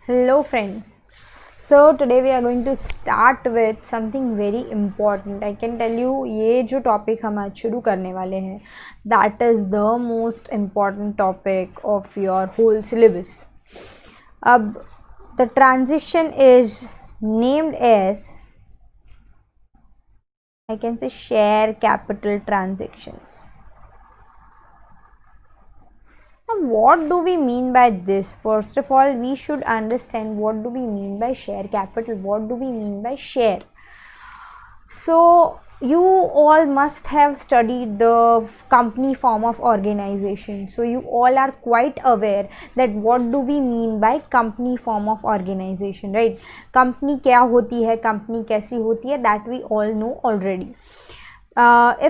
Hello friends. So today we are going to start with something very important. I can tell you ये जो topic हम आज शुरू करने वाले हैं that is the most important topic of your whole syllabus. अब the transition is named as I can say share capital transactions. What do we mean by this? First of all, we should understand what do we mean by share capital, what do we mean by share. So you all must have studied the company form of organization, so you all are quite aware that what do we mean by company form of organization, right? Company क्या होती है, company कैसी होती है, that we all know already.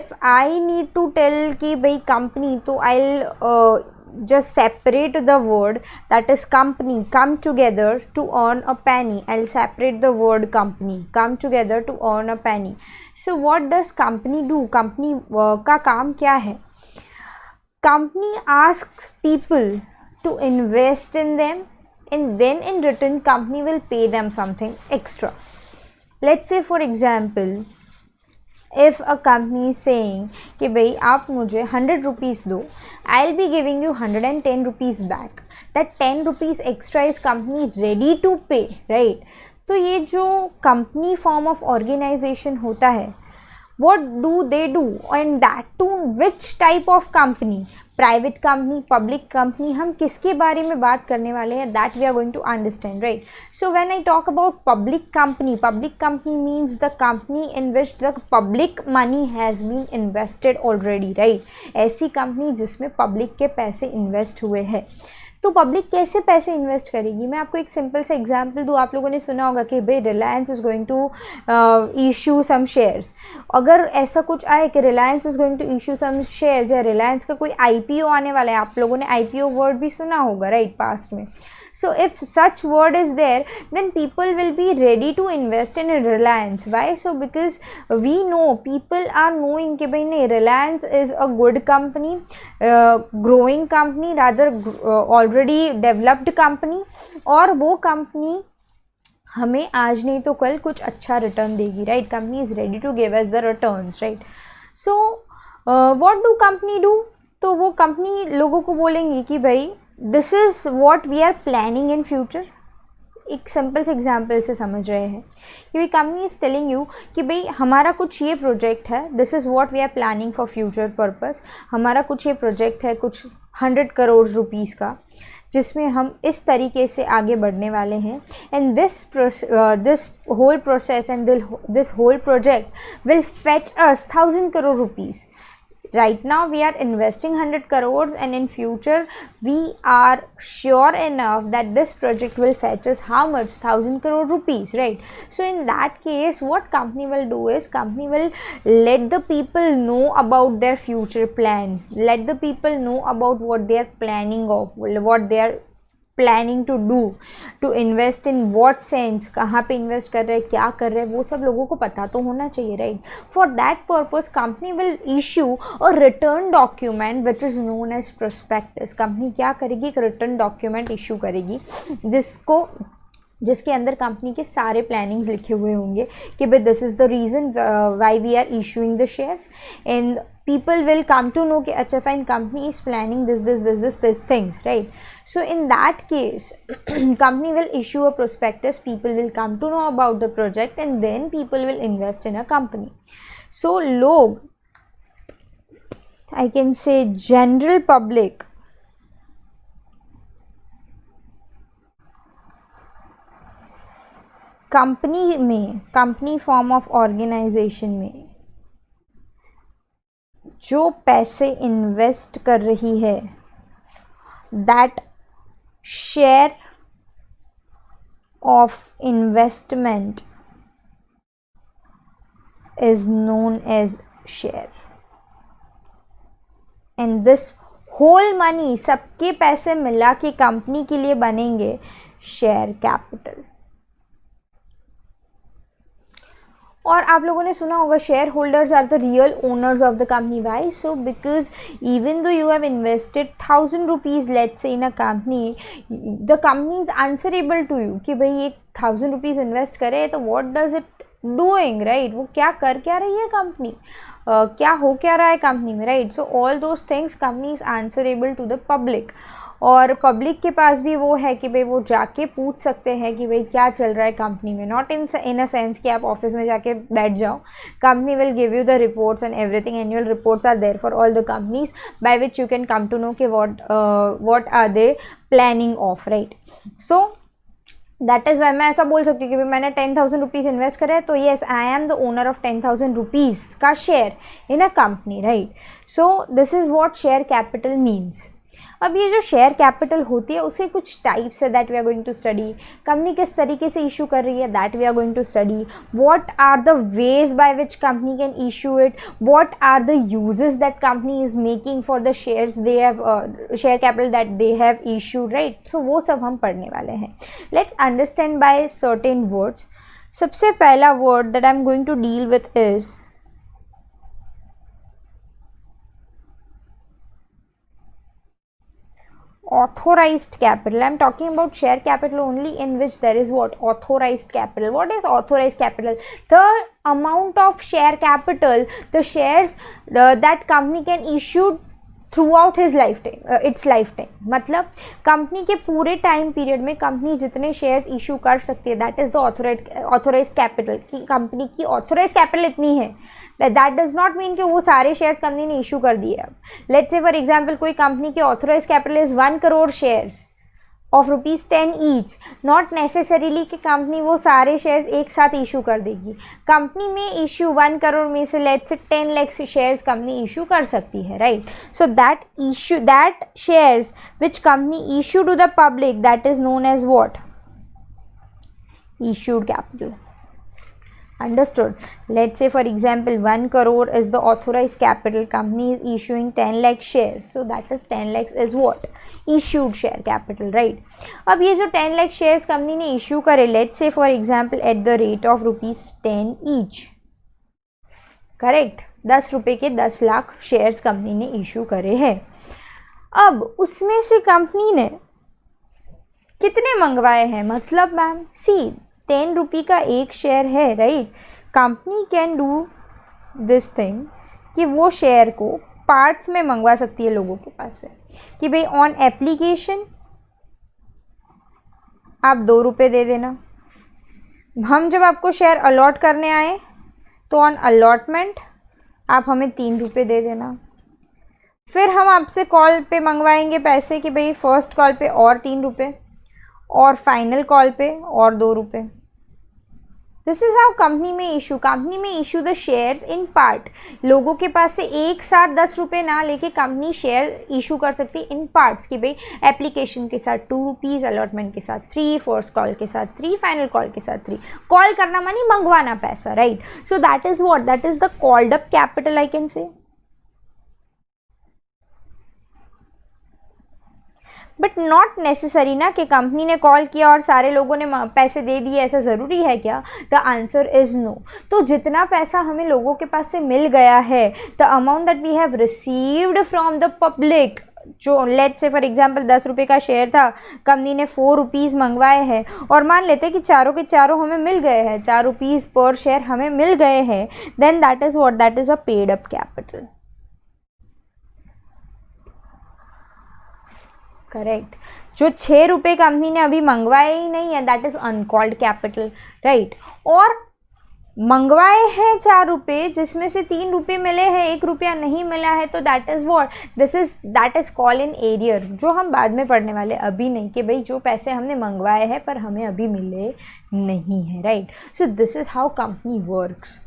If I need to tell कि भाई company, तो I'll just separate the word, that is company, come together to earn a penny. I'll separate the word company, come together to earn a penny. So what does company do? Company का काम क्या है? Company asks people to invest in them, and then in return company will pay them something extra. Let's say for example, if a company is saying कि भाई आप मुझे 100 rupees दो, I'll be giving you 110 rupees back. That 10 rupees extra is company ready to pay, right? तो ये जो company form of organization होता है, what do they do, and that to which type of company, private company, public company, हम किसके बारे में बात करने वाले हैं, that we are going to understand, right? So when I talk about public company means the company in which the public money has been invested already, right? ऐसी company जिसमें public के पैसे invest हुए हैं. तो पब्लिक कैसे पैसे invest करेगी? मैं आपको एक सिंपल सा एग्जांपल दूँ. आप लोगों ने सुना होगा कि भाई Reliance is going to issue some shares. अगर ऐसा कुछ आए कि Reliance is going to issue some shares या रिलायंस का कोई आईपीओ आने वाला है, आप लोगों ने आईपीओ वर्ड भी सुना होगा, राइट, पास्ट में. So if such word is there, then people will be ready to invest in a Reliance. Why? So because we know, people are knowing कि भाई नहीं, Reliance is a good company, growing company, rather already developed company, और वो company हमें आज नहीं तो कल कुछ अच्छा रिटर्न देगी, right? Company is ready to give us the returns, right? So what do company do? तो वो कंपनी लोगों को बोलेंगी कि भाई this is what we are planning in future. एक सिंपल से एग्जाम्पल से समझ रहे हैं कि भाई कंपनी इज़ टेलिंग यू कि भाई हमारा कुछ ये प्रोजेक्ट है, this is what we are planning for future purpose. हमारा कुछ ये प्रोजेक्ट है कुछ 100 करोड़ रुपीज़ का, जिसमें हम इस तरीके से आगे बढ़ने वाले हैं. And this whole process and this whole project will fetch us 1000 crore rupees. Right now we are investing 100 crores, and in future we are sure enough that this project will fetch us how much? 1000 crore rupees, right? So in that case, what company will do is company will let the people know about their future plans, let the people know about what they are planning of, what they are planning to do, to invest in what sense, कहाँ पे invest कर रहे हैं, क्या कर रहे हैं, वो सब लोगों को पता तो होना चाहिए, right? For that purpose company will issue a return document which is known as prospectus. कंपनी क्या करेगी? एक रिटर्न डॉक्यूमेंट इशू करेगी जिसके अंदर कंपनी के सारे प्लानिंग्स लिखे हुए होंगे कि भाई this is the reason why we are issuing the shares, and people will come to know कि अच्छा fine, company is planning this things, right? So in that case company will issue a prospectus, people will come to know about the project, and then people will invest in a company. So log, I can say general public, company में, company form of organisation में जो पैसे invest कर रही है, that share of investment is known as share. And this whole money, सबके पैसे मिला के कंपनी के लिए बनेंगे शेयर कैपिटल. और आप लोगों ने सुना होगा share holders are the real owners of the company. Why so? Because even though you have invested 1000 rupees let's say in a company, the company is answerable to you कि भाई एक 1000 rupees invest करे तो what does it doing, right? वो क्या कर क्या रही है कंपनी, क्या हो क्या रहा है कंपनी में, right? So all those things company is answerable to the public. और पब्लिक के पास भी वो है कि भाई वो जाके पूछ सकते हैं कि भाई क्या चल रहा है कंपनी में. नॉट इन अ सेंस कि आप ऑफिस में जाके बैठ जाओ. Company will give you the reports and everything. Annual reports are there for all the companies by which you can come to know कि what are they planning of, right? So that is why मैं ऐसा बोल सकती हूँ कि भाई मैंने 10,000 rupees invest करे तो yes I am the owner of 10,000 rupees का share in a company, right? So this is what share capital means. अब ये जो शेयर कैपिटल होती है उसके कुछ टाइप्स है that we are going to study. Company किस तरीके से इशू कर रही है that we are going to study. What are the ways by which company can issue it. What are the uses that company is making for the shares they have, share capital that they have issued, right? So वो सब हम पढ़ने वाले हैं. Let's understand by certain words. सबसे पहला word that I am going to deal with is authorized capital. I'm talking about share capital only, in which there is what? Authorized capital. What is authorized capital? The amount of share capital, the shares that company can issue throughout his lifetime, it's lifetime. मतलब company के पूरे time period में company जितने shares issue कर सकती है that is the authorise capital. कि company की ऑथोराइज कैपिटल इतनी है. दैट डज नॉट मीन कि वो सारे शेयर्स कंपनी ने इशू कर दिए. अब लेट्स से फॉर एग्जांपल कोई कंपनी की authorise capital is 1 crore shares of ₹10 each. Not necessarily कि कंपनी वो सारे शेयर्स एक साथ इशू कर देगी. कंपनी में इशू 1 करोड़ में से let's say 10 lakh shares company issue कर सकती है, right? So that shares which company issue to the public that is known as what? Issued capital. Understood? Let's say for example 1 crore is the authorized capital. Company is issuing 10 lakh shares. So that is 10 lakhs is what? Issued share capital, right? अब ये जो 10 lakh shares company ने issue करे, let's say for example at the rate of ₹10 each. Correct? 10 रुपये के 10 lakh shares company ने issue करे हैं. अब उसमें से कंपनी ने कितने मंगवाए हैं? मतलब मैम सी 10 रुपये का एक शेयर है, right? Company can do this thing कि वो शेयर को पार्ट्स में मंगवा सकती है लोगों के पास से. कि भाई ऑन एप्लीकेशन आप 2 रुपये दे देना. हम जब आपको शेयर अलॉट करने आए तो ऑन अलॉटमेंट आप हमें 3 रुपये दे देना. फिर हम आपसे कॉल पे मंगवाएंगे पैसे कि भाई फर्स्ट कॉल पे और 3 रुपये और फाइनल कॉल पे और 2 रुपये. दिस इज़ हाउ कंपनी में issue the shares in part. लोगों के पास से एक साथ 10 रुपये ना लेके कंपनी शेयर इशू कर सकती है इन पार्ट्स. कि भाई एप्लीकेशन के साथ 2 रुपीज़, अलॉटमेंट के साथ 3, फर्स्ट कॉल के साथ 3, फाइनल कॉल के साथ 3. कॉल करना मानी मंगवाना पैसा, right? So that is what? That is the called up capital I can say. But not necessary ना कि कंपनी ने कॉल किया और सारे लोगों ने पैसे दे दिए, ऐसा ज़रूरी है क्या? The answer is no. तो जितना पैसा हमें लोगों के पास से मिल गया है, the amount that we have received from the public, जो लेट्स से फॉर एग्जांपल 10 रुपये का शेयर था, कंपनी ने 4 रुपीज़ मंगवाए हैं और मान लेते हैं कि चारों के चारों हमें मिल गए हैं, 4 रुपीज़ पर शेयर हमें मिल गए हैं. Then that is what? That is a paid up capital. Correct. जो 6 रुपये कंपनी ने अभी मंगवाए ही नहीं है that is uncalled capital, right? और मंगवाए हैं 4 रुपये जिसमें से 3 रुपये मिले हैं, 1 रुपया नहीं मिला है, तो that is what? That is call in arrear, जो हम बाद में पढ़ने वाले, अभी नहीं. कि भाई जो पैसे हमने मंगवाए हैं पर हमें अभी मिले नहीं है, right? So this is how company works.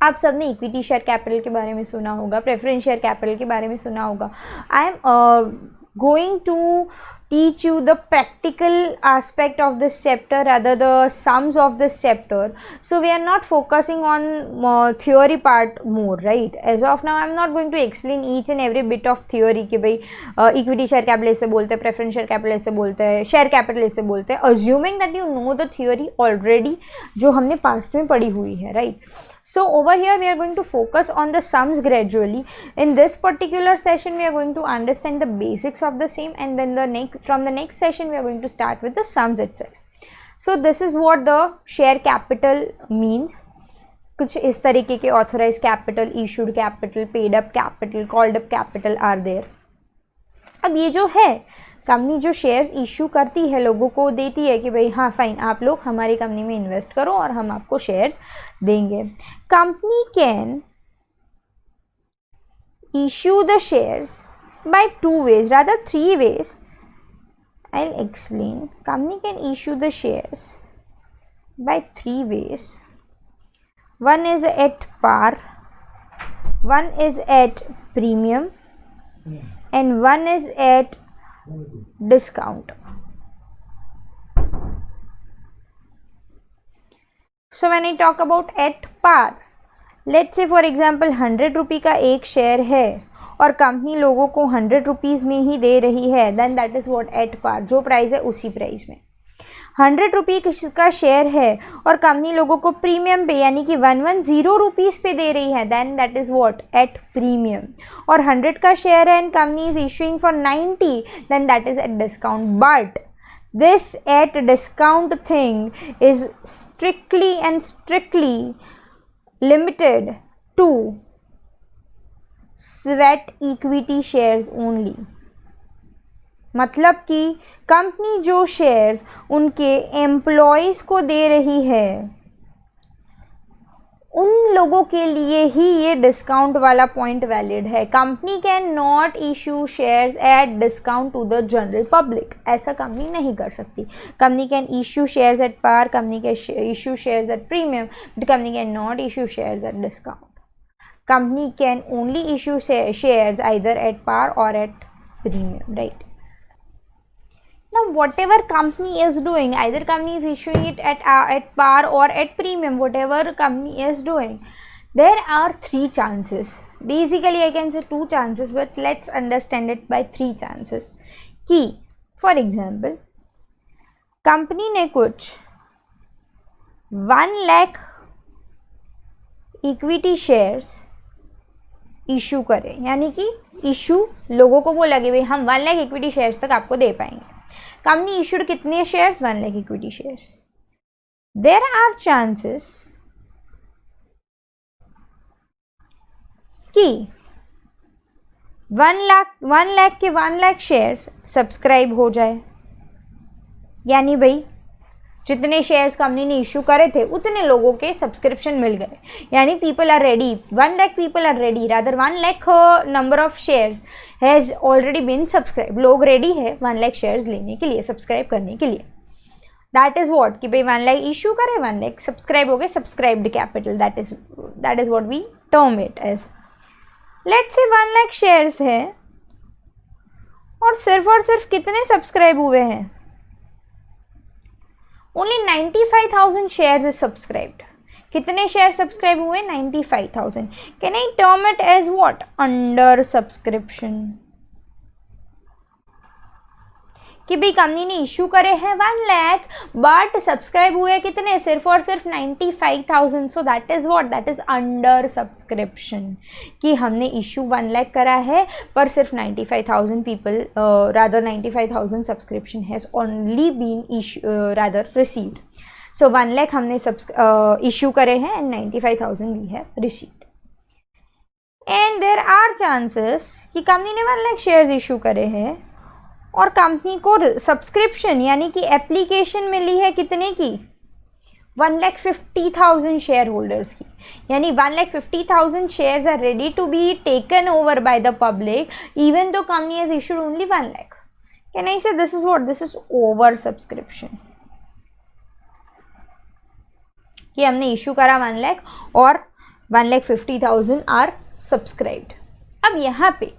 आप सब ने इक्विटी शेयर कैपिटल के बारे में सुना होगा, प्रेफरेंस शेयर कैपिटल के बारे में सुना होगा. I am going to teach you the practical aspect of this chapter, rather the sums of this chapter. So we are not focusing on theory part more, right? As of now I'm not going to explain each and every bit of theory कि भाई equity share capital ऐसे बोलते हैं, preference share capital ऐसे बोलते हैं, share capital ऐसे बोलते हैं, assuming that you know the theory already जो हमने पास्ट में पढ़ी हुई है, right? So over here we are going to focus on the sums gradually. In this particular session we are going to understand the basics of the same, and then from the next session we are going to start with the sums itself. So this is what the share capital means. कुछ इस तरीके के authorized capital, issued capital, paid up capital, called up capital are there. अब ये जो है company जो shares issue करती है, लोगों को देती है कि भाई हाँ फाइन, आप लोग हमारी कंपनी में इन्वेस्ट करो और हम आपको शेयर्स देंगे. Company can issue the shares by 2 ways, rather 3 ways. I'll explain. Company can issue the shares by 3 ways. One is at par, one is at premium, and one is at discount. So when I talk about at par, let's say for example 100 रुपये का एक share है और company लोगों को 100 rupees में ही दे रही है, then that is what at par. जो प्राइस है उसी प्राइस में. 100 रुपये का शेयर है और कंपनी लोगों को प्रीमियम पे यानी कि 110 रुपीज़ पे दे रही है, then that is what at premium. और 100 का शेयर है and company is issuing for 90, then that is at discount. But this at discount thing is strictly limited to sweat equity shares only. मतलब कि company जो shares उनके employees को दे रही है उन लोगों के लिए ही ये डिस्काउंट वाला पॉइंट वैलिड है. Company can not issue shares at discount to the general public. ऐसा कंपनी नहीं कर सकती. Company can issue shares at par, company can issue shares at premium, but company can not issue shares at discount. Company can only issue shares either at par or at premium, right? Now whatever company is doing, either company is issuing it at par or at premium, whatever company is doing, there are 3 chances. Basically I can say 2 chances, but let's understand it by 3 chances. कि for example company ने कुछ 1 lakh equity shares issue करें, यानी कि issue लोगों को बोला कि भाई हम 1 लाख इक्विटी शेयर्स तक आपको दे पाएंगे. कंपनी इशूड कितने shares? 1 lakh equity shares. There are chances कि 1 लाख के 1 लाख शेयर्स सब्सक्राइब हो जाए, यानी भाई जितने शेयर्स कंपनी ने इशू करे थे उतने लोगों के सब्सक्रिप्शन मिल गए, यानी people are ready. 1 lakh people are ready, rather 1 lakh number of shares has already been subscribe. लोग रेडी है 1 लाख शेयर्स लेने के लिए, सब्सक्राइब करने के लिए. दैट इज़ व्हाट कि भाई 1 लाख इशू करे, 1 लाख सब्सक्राइब हो गए, subscribed capital. That is what we term it as. Let's say 1 lakh shares है और सिर्फ कितने सब्सक्राइब हुए हैं? Only 95,000 shares is subscribed. कितने शेयर सब्सक्राइब हुए? 95,000. Can I term it as what? Under subscription. कि भाई कंपनी ने इशू करे हैं 1 लाख बट सब्सक्राइब हुए कितने? सिर्फ और सिर्फ 95,000. सो that is what? That is under subscription. कि हमने इशू 1 लाख करा है पर सिर्फ 95,000 people, rather 95,000 subscription has only been rather received. So 1 lakh हमने इशू करे हैं and 95,000 we have received. And there are chances कि कंपनी ने 1 लाख शेयर्स इशू करे हैं और कंपनी को सब्सक्रिप्शन यानी कि एप्लीकेशन मिली है कितने की? 1,50,000 शेयर होल्डर्स की. यानी 1,50,000 shares are ready to be taken over by the public even though company has issued only 1 lakh. Can I say this is what? This is over subscription. कि हमने इशू करा 1 लाख और 1,50,000 आर सब्सक्राइब्ड. अब यहाँ पे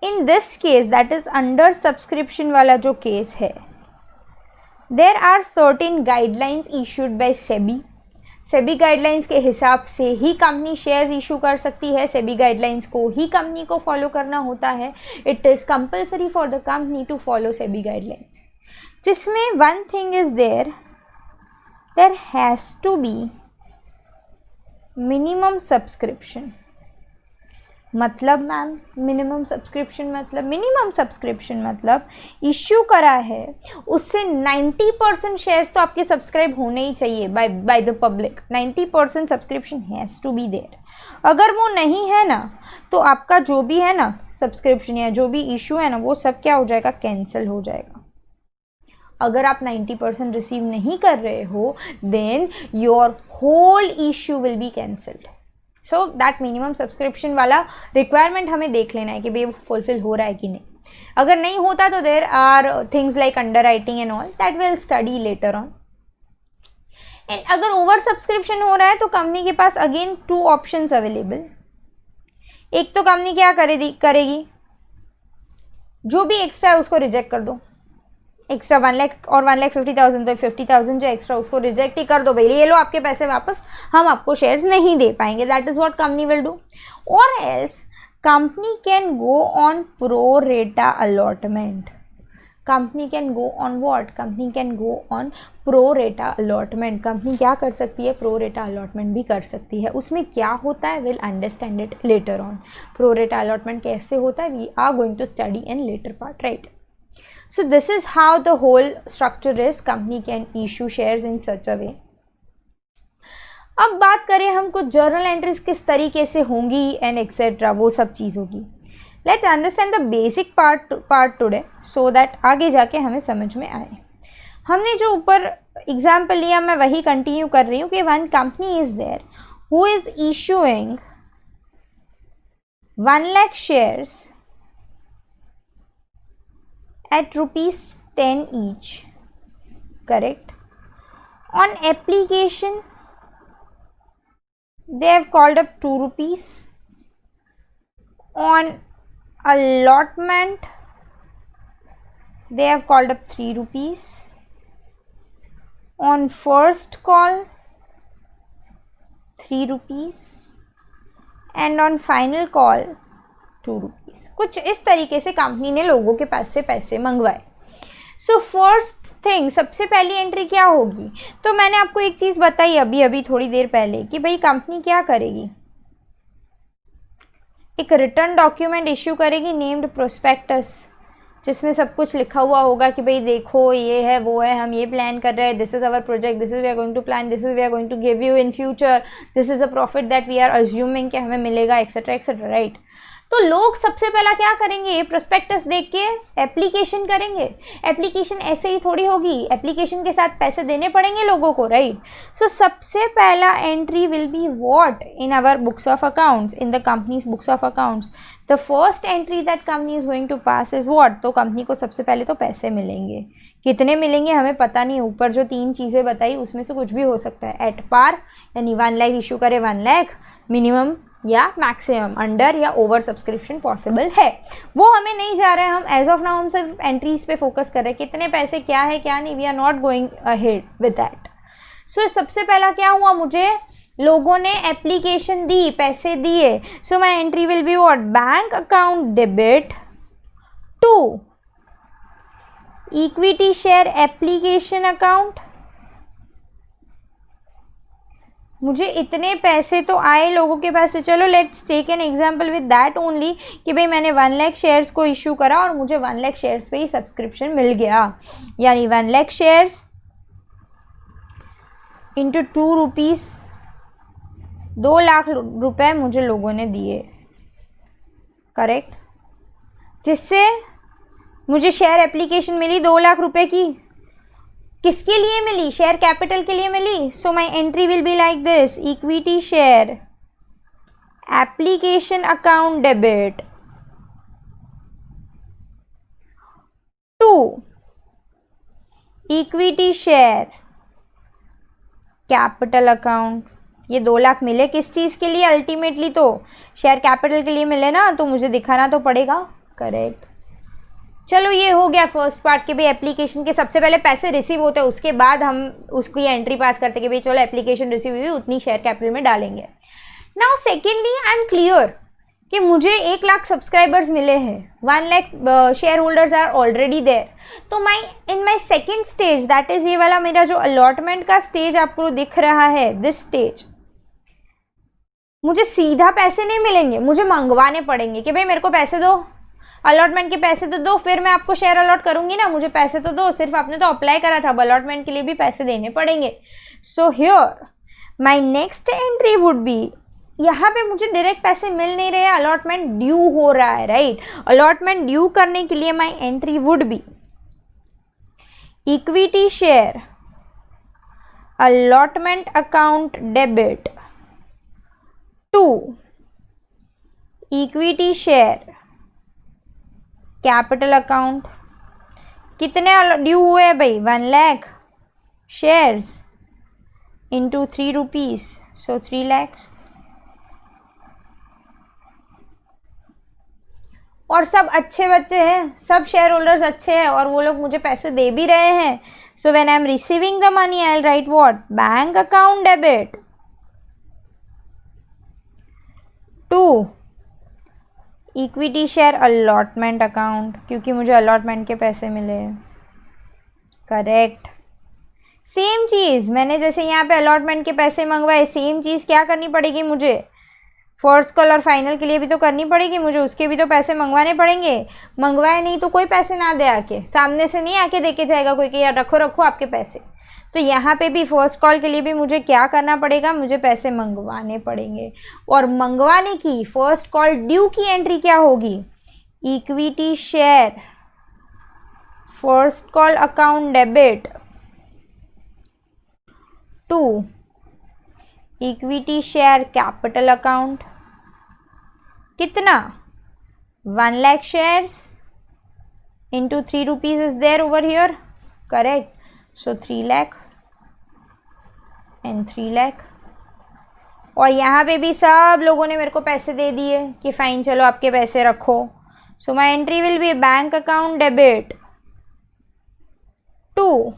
in this case, that is under subscription वाला जो case है, there are certain guidelines issued by SEBI. SEBI guidelines के हिसाब से ही कंपनी शेयर्स इशू कर सकती है. सेबी गाइडलाइंस को ही कंपनी को फॉलो करना होता है. It is compulsory for the company to follow SEBI guidelines, जिसमें one thing is there has to be minimum subscription. मतलब मैम मिनिमम सब्सक्रिप्शन मतलब इश्यू करा है उससे 90% शेयर्स तो आपके सब्सक्राइब होने ही चाहिए by the public. 90% subscription has to be there. अगर वो नहीं है ना तो आपका जो भी है ना सब्सक्रिप्शन या जो भी इशू है ना वो सब क्या हो जाएगा, कैंसिल हो जाएगा. अगर आप 90% रिसीव नहीं कर रहे हो then your whole issue will be cancelled. So that minimum subscription वाला रिक्वायरमेंट हमें देख लेना है कि भाई वो फुलफिल हो रहा है कि नहीं. अगर नहीं होता तो there are things like underwriting and all that will study later on. And अगर ओवर सब्सक्रिप्शन हो रहा है तो कंपनी के पास अगेन 2 ऑप्शंस अवेलेबल. एक तो कंपनी क्या करेगी, जो भी एक्स्ट्रा है उसको रिजेक्ट कर दो. एक्स्ट्रा 1 लाख और 1,50,000 तो 50,000 जो एक्स्ट्रा उसको रिजेक्ट ही कर दो. भाई ये लो आपके पैसे वापस, हम आपको शेयर्स नहीं दे पाएंगे. That is what company will do. और else company can go on pro rata allotment. Company can go on what, company can go on pro rata allotment. Company क्या कर सकती है, प्रो रेटा अलॉटमेंट भी कर सकती है. उसमें क्या होता है, will understand it later on. Pro rata allotment कैसे होता है, we are going to study in later part, right. So this is how the whole structure is. Company can issue shares in such a way. अब बात करें हम कुछ journal entries किस तरीके से होंगी एंड एक्सेट्रा, वो सब चीज़ होगी. Let's understand the basic part today so that आगे जाके हमें समझ में आए. हमने जो ऊपर एग्जाम्पल लिया मैं वही कंटिन्यू कर रही हूँ कि one company is there who is issuing 1 lakh shares at rupees 10 each, correct. On application they have called up 2 rupees. On allotment they have called up 3 rupees. On first call 3 rupees and on final call 2 rupees. कुछ इस तरीके से company ने लोगों के पास से पैसे मंगवाए. सो फर्स्ट थिंग, सबसे पहली एंट्री क्या होगी, तो मैंने आपको एक चीज़ बताई अभी थोड़ी देर पहले कि भाई कंपनी क्या करेगी, एक रिटर्न डॉक्यूमेंट इश्यू करेगी नेम्ड प्रोस्पेक्टस, जिसमें सब कुछ लिखा हुआ होगा कि भाई देखो ये है वो है, हम ये प्लान कर रहे हैं, this is our project, this is we are going to plan, this is we are going to give you in future, this is a profit that we are assuming कि हमें मिलेगा, एक्सेट्रा एक्सेट्रा, राइट. तो लोग सबसे पहला क्या करेंगे, prospectus देख के एप्लीकेशन करेंगे. एप्लीकेशन ऐसे ही थोड़ी होगी, एप्लीकेशन के साथ पैसे देने पड़ेंगे लोगों को, राइट. सो सबसे पहला entry will be what in our books of accounts, in the company's books of accounts. The first entry that company is going to pass is what, तो कंपनी को सबसे पहले तो पैसे मिलेंगे. कितने मिलेंगे हमें पता नहीं, ऊपर जो 3 चीज़ें बताई उसमें से कुछ भी हो सकता है. एट पार यानी 1 लाख इशू करे 1 लाख मिनिमम या मैक्सिमम, अंडर या ओवर सब्सक्रिप्शन पॉसिबल है, वो हमें नहीं जा रहा है. हम एज ऑफ नाउ हम सिर्फ एंट्रीज पे फोकस कर रहे हैं, कितने पैसे क्या है क्या नहीं, we are not going ahead with that. So सबसे पहला क्या हुआ, मुझे लोगों ने एप्लीकेशन दी, पैसे दिए. So my entry will be what, bank account debit to equity share application account. मुझे इतने पैसे तो आए लोगों के पास से, चलो let's take an example with that only कि भाई मैंने 1 लाख शेयर्स को इशू करा और मुझे 1 लाख शेयर्स पे ही सब्सक्रिप्शन मिल गया, यानी 1 lakh shares into 2 rupees, 2 lakh रुपए मुझे लोगों ने दिए, करेक्ट, जिससे मुझे शेयर एप्लीकेशन मिली 2 लाख रुपए की. किसके लिए मिली, शेयर कैपिटल के लिए मिली. So my entry will be like this, equity share application account debit to equity share capital account. ये 2 लाख मिले किस चीज़ के लिए, अल्टीमेटली तो शेयर कैपिटल के लिए मिले ना, तो मुझे दिखाना तो पड़ेगा करेक्ट। चलो ये हो गया फर्स्ट पार्ट के भी एप्लीकेशन के सबसे पहले पैसे रिसीव होते हैं, उसके बाद हम उसकी एंट्री पास करते कि भाई चलो एप्लीकेशन रिसीव हुई उतनी शेयर कैपिटल में डालेंगे। Now secondly I am clear कि मुझे 1 लाख सब्सक्राइबर्स मिले हैं, 1 lakh share holders are already there. तो in my second stage, that is ये वाला मेरा जो अलॉटमेंट का स्टेज आपको दिख रहा है, दिस स्टेज, मुझे सीधा पैसे नहीं मिलेंगे, मुझे मंगवाने पड़ेंगे कि भाई मेरे को पैसे दो, अलॉटमेंट के पैसे तो दो, फिर मैं आपको शेयर अलॉट करूंगी ना, मुझे पैसे तो दो, सिर्फ आपने तो अप्लाई करा था, अब अलॉटमेंट के लिए भी पैसे देने पड़ेंगे। So here my next entry would B, यहाँ पे मुझे डायरेक्ट पैसे मिल नहीं रहे, अलॉटमेंट ड्यू हो रहा है, राइट। अलॉटमेंट ड्यू करने के लिए my entry would be equity share allotment account debit to equity share capital account. कितने ड्यू हुए भाई, 1 lakh shares into 3 rupees, so 3 lakh. और सब अच्छे बच्चे हैं, सब शेयर होल्डर्स अच्छे हैं और वो लोग मुझे पैसे दे भी रहे हैं। So when I am receiving the money I will write what, bank account debit to equity share allotment account, क्योंकि मुझे अलॉटमेंट के पैसे मिले, करेक्ट। सेम चीज़ मैंने जैसे यहाँ पे अलॉटमेंट के पैसे मंगवाए, सेम चीज़ क्या करनी पड़ेगी मुझे, फर्स्ट कॉल और फाइनल के लिए भी तो करनी पड़ेगी मुझे, उसके भी तो पैसे मंगवाने पड़ेंगे। मंगवाए नहीं तो कोई पैसे ना दे, आके सामने से नहीं आके देके जाएगा कोई कि यार रखो रखो आपके पैसे। तो यहाँ पे भी फर्स्ट कॉल के लिए भी मुझे क्या करना पड़ेगा, मुझे पैसे मंगवाने पड़ेंगे। और मंगवाने की फर्स्ट कॉल ड्यू की एंट्री क्या होगी, equity share first call account debit to equity share capital account. कितना, 1 lakh shares into 3 rupees is there over here, correct. So 3 lakh and 3 lakh. और यहाँ पे भी सब लोगों ने मेरे को पैसे दे दिए कि फाइन चलो आपके पैसे रखो। So my entry will be bank account debit to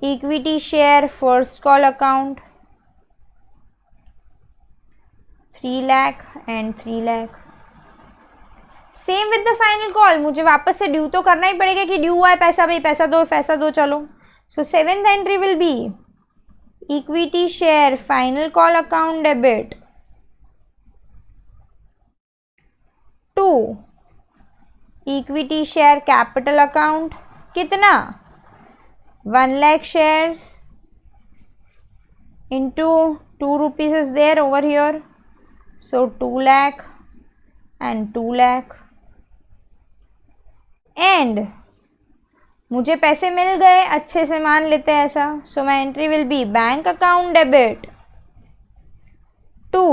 equity share first call account 3 lakh and 3 lakh. Same with the final call, मुझे वापस से ड्यू तो करना ही पड़ेगा कि ड्यू हुआ है पैसा, भाई पैसा दो चलो। So 7th entry will be equity share final call account debit to equity share capital account. कितना, 1 lakh shares into 2 rupees is there over here, so 2 lakh and 2 lakh. And मुझे पैसे मिल गए, अच्छे से मान लेते हैं ऐसा। So my entry will be bank account debit to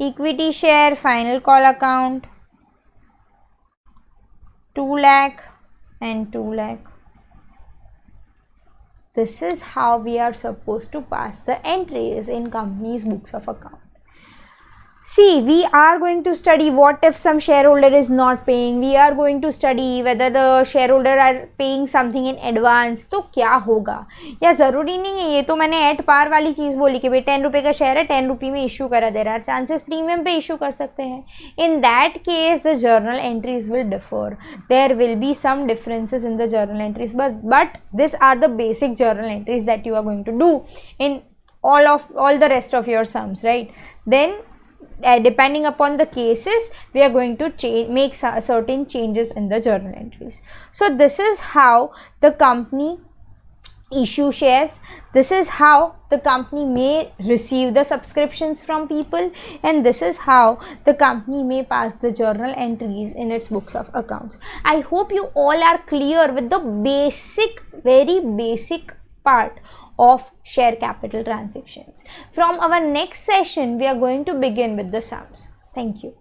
equity share final call account 2 lakh and 2 lakh. This is how we are supposed to pass the entries in company's books of account. See, we are going to study what if some shareholder is not paying. We are going to study whether the shareholder are paying something in advance. तो क्या होगा, या ज़रूरी नहीं है, ये तो मैंने एट पार वाली चीज़ बोली कि भाई 10 रुपये का शेयर है, 10 रुपये में इशू करा दे रहा है, चांसेस प्रीमियम पे इशू कर सकते हैं। In that case the journal entries will differ, there will be some differences in the journal entries, but this are the basic journal entries that you are going to do in all the rest of your sums, right? Then depending upon the cases, we are going to make certain changes in the journal entries. So this is how the company issue shares, this is how the company may receive the subscriptions from people, and this is how the company may pass the journal entries in its books of accounts. I hope you all are clear with the basic, very basic part of share capital transactions. From our next session, we are going to begin with the sums. Thank you.